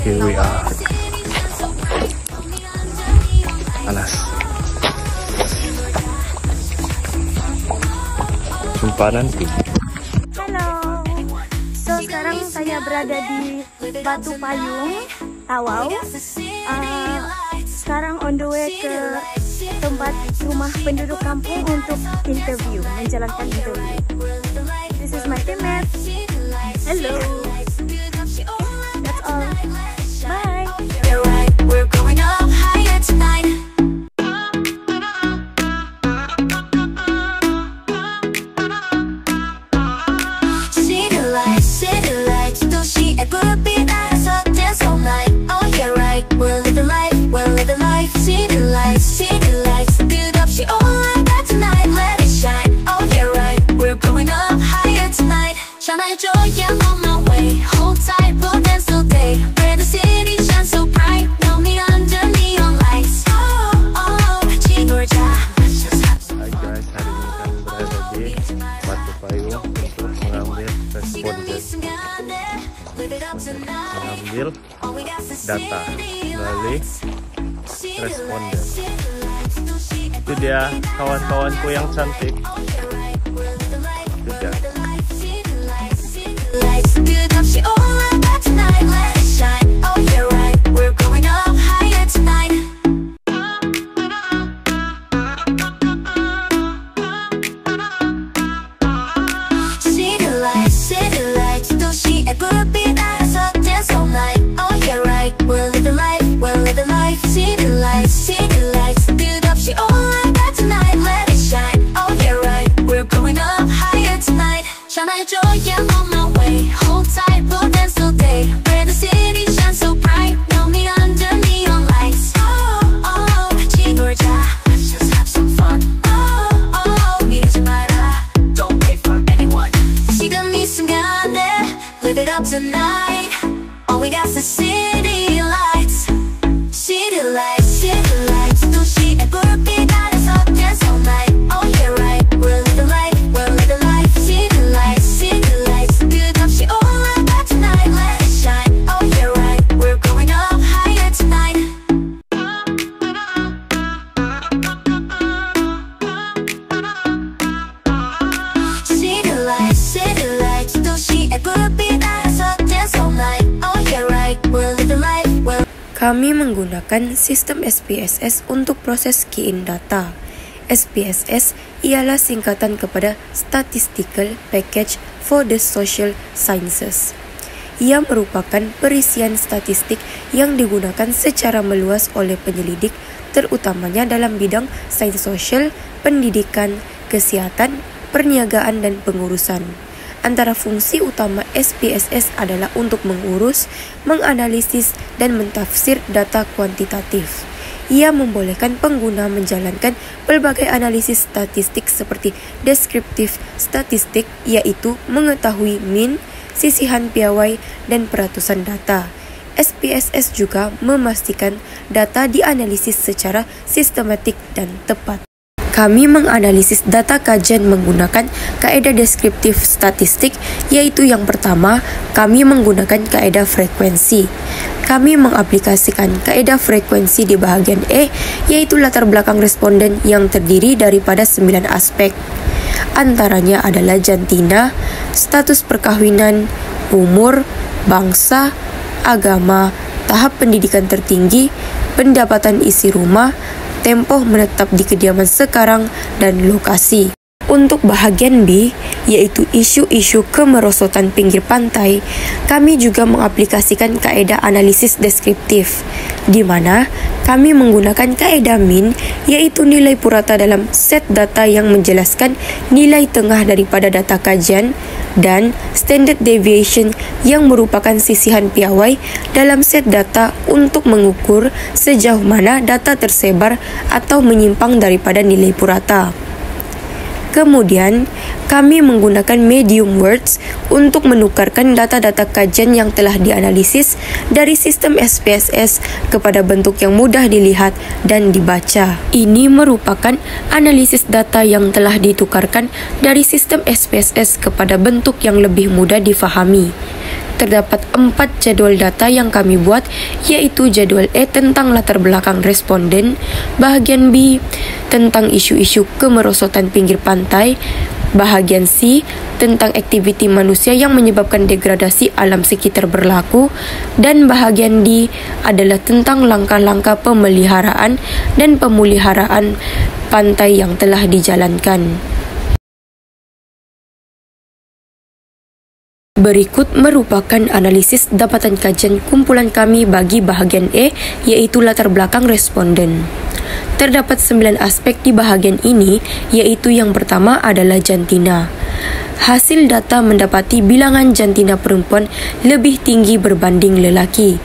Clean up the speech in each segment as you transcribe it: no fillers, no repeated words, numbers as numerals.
Here we are. Panas. Jumpa nanti. Halo. So sekarang saya berada di Batu Payung, Tawau. Sekarang on the way ke tempat rumah penduduk kampung untuk menjalankan interview. This is my teammate. Hello. That's all. Bye. We're going up higher tonight. See the lights, 도시의 불빛 아래서 dance all night. Oh yeah, right. We're living life. See the lights, 끝없이 올라가 tonight. Let it shine. Oh yeah, right. We're going up higher tonight. 전화해줘, yeah, I'm on my way. Hold tight, we'll dance all day. Where the city shines so bright. Know me under neon lights. 같이 놀자. Hai guys, hari ini kami berada di Batu Payung untuk mengambil responden. Mengambil data melalui responden. Itu dia kawan-kawanku yang cantik. Itu dia. 전화해줘, yeah, I'm on my way. Hold tight, we'll dance all day. Where the city shines so bright. Know me under neon lights. 같이 놀자. Let's just have some fun. 미루지 마라. Don't wait for anyone. 지금 이 순간에 live it up tonight. All we got is city lights. City lights. 도시의 불빛 아래서 dance all night. Oh yeah, right. We're living life. Kami menggunakan sistem SPSS untuk proses key-in data. SPSS ialah singkatan kepada Statistical Package for the Social Sciences. Ia merupakan perisian statistik yang digunakan secara meluas oleh penyelidik, terutamanya dalam bidang sains sosial, pendidikan, kesehatan, perniagaan, dan pengurusan. Antara fungsi utama SPSS adalah untuk mengurus, menganalisis, dan mentafsir data kuantitatif. Ia membolehkan pengguna menjalankan berbagai analisis statistik seperti deskriptif statistik, yaitu mengetahui mean, sisihan piawai, dan peratusan data. SPSS juga memastikan data dianalisis secara sistematik dan tepat. Kami menganalisis data kajian menggunakan kaedah deskriptif statistik, yaitu yang pertama, kami menggunakan kaedah frekuensi. Kami mengaplikasikan kaedah frekuensi di bahagian E, yaitu latar belakang responden yang terdiri daripada 9 aspek. Antaranya adalah jantina, status perkawinan, umur, bangsa, agama, tahap pendidikan tertinggi, pendapatan isi rumah, tempoh menetap di kediaman sekarang, dan lokasi. Untuk bahagian B, yaitu isu-isu kemerosotan pinggir pantai, kami juga mengaplikasikan kaedah analisis deskriptif, di mana kami menggunakan kaedah mean, yaitu nilai purata dalam set data yang menjelaskan nilai tengah daripada data kajian, dan standard deviation yang merupakan sisihan piawai dalam set data untuk mengukur sejauh mana data tersebar atau menyimpang daripada nilai purata. Kemudian, kami menggunakan medium words untuk menukarkan data-data kajian yang telah dianalisis dari sistem SPSS kepada bentuk yang mudah dilihat dan dibaca. Ini merupakan analisis data yang telah ditukarkan dari sistem SPSS kepada bentuk yang lebih mudah difahami. terdapat 4 jadual data yang kami buat, yaitu jadual A tentang latar belakang responden, bahagian B tentang isu-isu kemerosotan pinggir pantai, bahagian C tentang aktiviti manusia yang menyebabkan degradasi alam sekitar berlaku, dan bahagian D adalah tentang langkah-langkah pemeliharaan dan pemuliharaan pantai yang telah dijalankan. Berikut merupakan analisis dapatan kajian kumpulan kami bagi bahagian E, yaitu latar belakang responden. Terdapat 9 aspek di bahagian ini, yaitu yang pertama adalah jantina. Hasil data mendapati bilangan jantina perempuan lebih tinggi berbanding lelaki,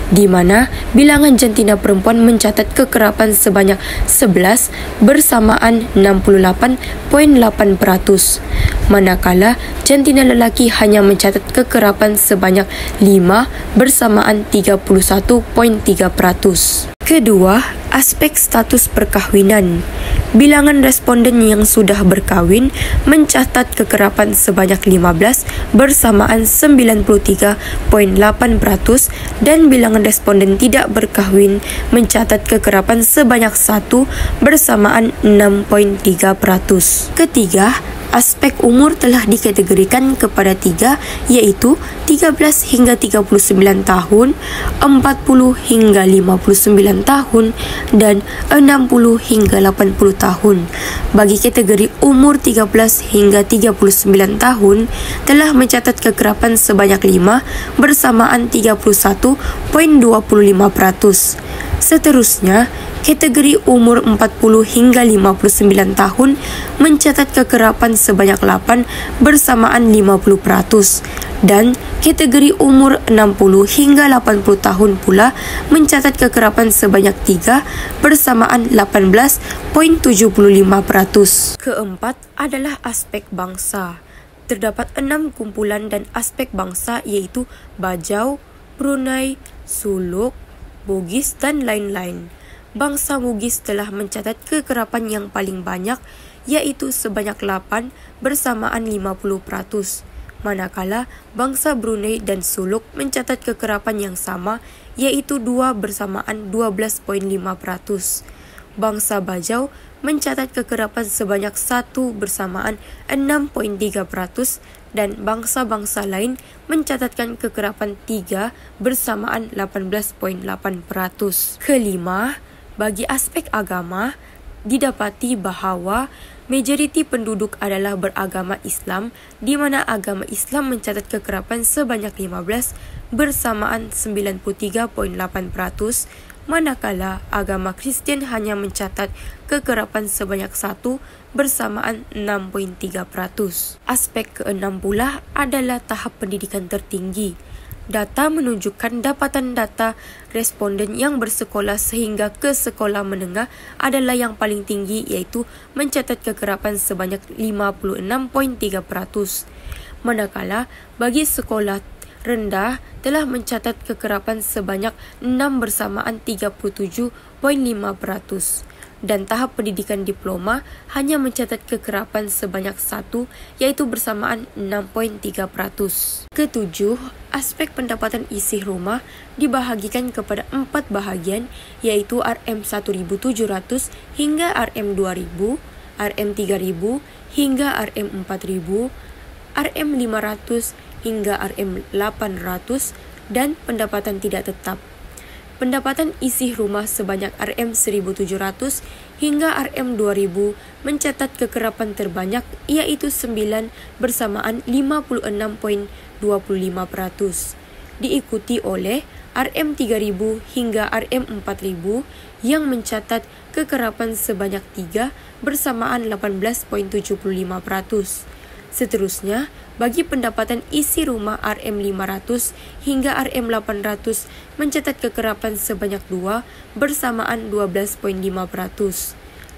di mana bilangan jantina perempuan mencatat kekerapan sebanyak 11 bersamaan 68.8%, manakala jantina lelaki hanya mencatat kekerapan sebanyak 5 bersamaan 31.3%. Kedua, aspek status perkahwinan. Bilangan responden yang sudah berkahwin mencatat kekerapan sebanyak 15 bersamaan 93.8% dan bilangan responden tidak berkahwin mencatat kekerapan sebanyak 1 bersamaan 6.3%. Ketiga, aspek umur telah dikategorikan kepada 3, yaitu 13 hingga 39 tahun, 40 hingga 59 tahun, dan 60 hingga 80 tahun. Bagi kategori umur 13 hingga 39 tahun, telah mencatat kekerapan sebanyak 5 bersamaan 31.25%. Seterusnya, kategori umur 40 hingga 59 tahun mencatat kekerapan sebanyak 8 bersamaan 50%, dan kategori umur 60 hingga 80 tahun pula mencatat kekerapan sebanyak 3 bersamaan 18.75%. Keempat adalah aspek bangsa. Terdapat 6 kumpulan dan aspek bangsa, yaitu Bajau, Brunei, Suluk, Bugis, dan lain-lain. Bangsa Bugis telah mencatat kekerapan yang paling banyak, yaitu sebanyak 8 bersamaan 50%, manakala bangsa Brunei dan Suluk mencatat kekerapan yang sama, yaitu 2 bersamaan 12.5%. Bangsa Bajau mencatat kekerapan sebanyak 1 bersamaan 6.3%, dan bangsa-bangsa lain mencatatkan kekerapan 3 bersamaan 18.8%. Kelima, bagi aspek agama, didapati bahawa majoriti penduduk adalah beragama Islam, di mana agama Islam mencatat kekerapan sebanyak 15 bersamaan 93.8%, manakala agama Kristian hanya mencatat kekerapan sebanyak 1 bersamaan 6.3%. Aspek keenam pula adalah tahap pendidikan tertinggi. Data menunjukkan dapatan data responden yang bersekolah sehingga ke sekolah menengah adalah yang paling tinggi, iaitu mencatat kekerapan sebanyak 56.3%, manakala bagi sekolah rendah telah mencatat kekerapan sebanyak 6 bersamaan 37.5%, dan tahap pendidikan diploma hanya mencatat kekerapan sebanyak 1, yaitu bersamaan 6.3%. Ketujuh, aspek pendapatan isi rumah dibahagikan kepada 4 bahagian, yaitu RM1.700 hingga RM2.000, RM3.000 hingga RM4.000, RM500 hingga RM800, dan pendapatan tidak tetap. Pendapatan isi rumah sebanyak RM1.700 hingga RM2.000 mencatat kekerapan terbanyak, iaitu 9 bersamaan 56.25%. Diikuti oleh RM3.000 hingga RM4.000 yang mencatat kekerapan sebanyak 3 bersamaan 18.75%. Seterusnya, bagi pendapatan isi rumah RM500 hingga RM800 mencatat kekerapan sebanyak 2 bersamaan 12.5%.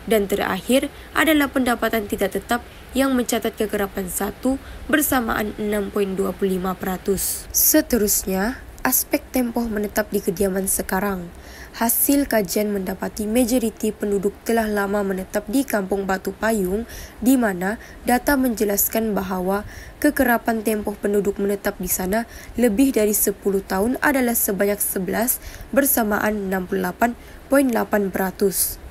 Dan terakhir adalah pendapatan tidak tetap yang mencatat kekerapan 1 bersamaan 6.25%. Seterusnya, aspek tempoh menetap di kediaman sekarang. Hasil kajian mendapati majoriti penduduk telah lama menetap di Kampung Batu Payung, di mana data menjelaskan bahawa kekerapan tempoh penduduk menetap di sana lebih dari 10 tahun adalah sebanyak 11 bersamaan 68.8%.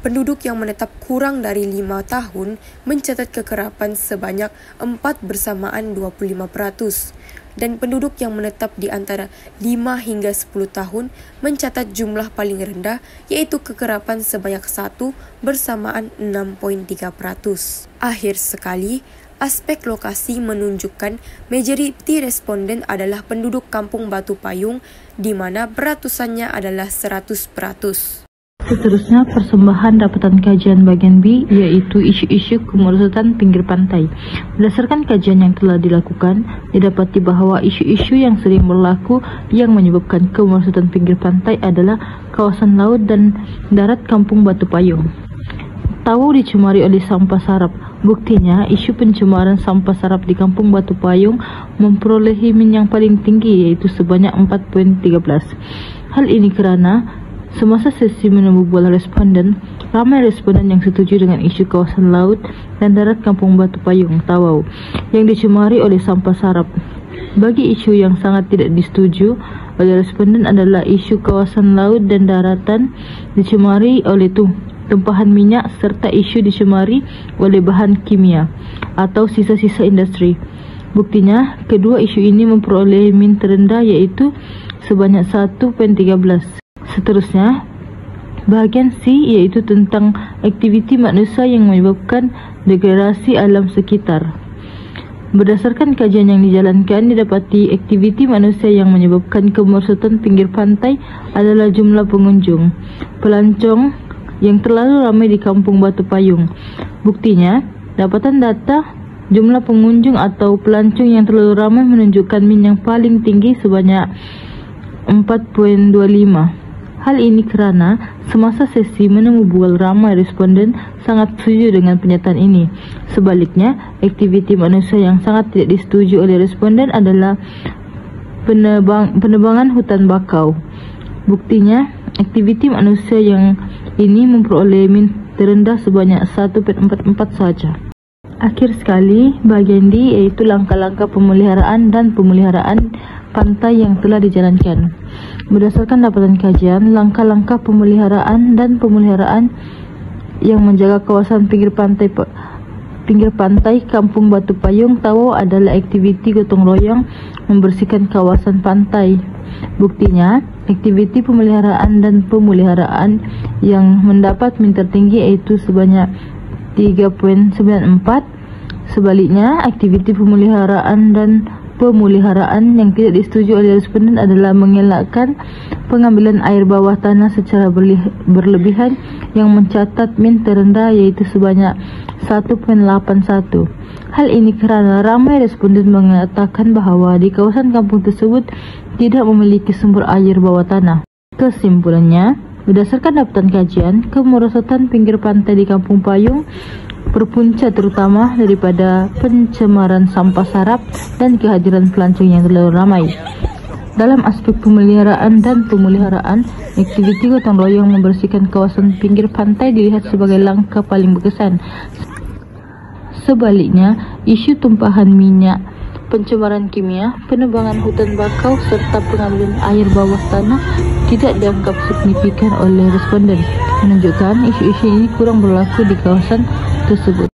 Penduduk yang menetap kurang dari 5 tahun mencatat kekerapan sebanyak 4 bersamaan 25%. Dan penduduk yang menetap di antara 5 hingga 10 tahun mencatat jumlah paling rendah iaitu kekerapan sebanyak 1 bersamaan 6.3%. Akhir sekali, aspek lokasi menunjukkan majoriti responden adalah penduduk Kampung Batu Payung di mana beratusannya adalah 100%. Seterusnya, persembahan dapatan kajian bagian B, yaitu isu-isu kemerosotan pinggir pantai. Berdasarkan kajian yang telah dilakukan, didapati bahawa isu-isu yang sering berlaku yang menyebabkan kemerosotan pinggir pantai adalah kawasan laut dan darat Kampung Batu Payung. Tawu dicemari oleh sampah sarap. Buktinya, isu pencemaran sampah sarap di Kampung Batu Payung memperolehi min yang paling tinggi, yaitu sebanyak 4.13. Hal ini kerana semasa sesi menemu bual responden, ramai responden yang setuju dengan isu kawasan laut dan darat Kampung Batu Payung, Tawau, yang dicemari oleh sampah sarap. Bagi isu yang sangat tidak disetujui oleh responden adalah isu kawasan laut dan daratan dicemari oleh tumpahan minyak serta isu dicemari oleh bahan kimia atau sisa-sisa industri. Buktinya, kedua isu ini memperoleh min terendah iaitu sebanyak 1.13. Seterusnya, bahagian C iaitu tentang aktiviti manusia yang menyebabkan degradasi alam sekitar. Berdasarkan kajian yang dijalankan, didapati aktiviti manusia yang menyebabkan kemerosotan pinggir pantai adalah jumlah pengunjung, pelancong yang terlalu ramai di Kampung Batu Payung. Buktinya, dapatan data jumlah pengunjung atau pelancong yang terlalu ramai menunjukkan min yang paling tinggi sebanyak 4.25. Hal ini kerana semasa sesi menemu bual ramai responden sangat setuju dengan pernyataan ini. Sebaliknya, aktiviti manusia yang sangat tidak disetujui oleh responden adalah penebangan hutan bakau. Buktinya, aktiviti manusia yang ini memperoleh min terendah sebanyak 1.44 saja. Akhir sekali, bahagian D iaitu langkah-langkah pemeliharaan dan pemeliharaan pantai yang telah dijalankan. Berdasarkan dapatan kajian, langkah-langkah pemeliharaan dan pemeliharaan yang menjaga kawasan pinggir pantai Kampung Batu Payung Tawau adalah aktiviti gotong royong membersihkan kawasan pantai. Buktinya, aktiviti pemeliharaan dan pemeliharaan yang mendapat min tertinggi iaitu sebanyak 3.94. Sebaliknya, aktiviti pemeliharaan dan pemeliharaan yang tidak disetujui oleh responden adalah mengelakkan pengambilan air bawah tanah secara berlebihan yang mencatat min terendah iaitu sebanyak 1.81. Hal ini kerana ramai responden mengatakan bahawa di kawasan kampung tersebut tidak memiliki sumber air bawah tanah. Kesimpulannya, berdasarkan dapatan kajian, kemerosotan pinggir pantai di Kampung Payung berpunca terutama daripada pencemaran sampah sarap dan kehadiran pelancong yang terlalu ramai. Dalam aspek pemeliharaan dan pemeliharaan, aktiviti gotong royong membersihkan kawasan pinggir pantai dilihat sebagai langkah paling berkesan. Sebaliknya, isu tumpahan minyak, pencemaran kimia, penebangan hutan bakau serta pengambilan air bawah tanah tidak dianggap signifikan oleh responden, menunjukkan isu-isu ini kurang berlaku di kawasan tersebut.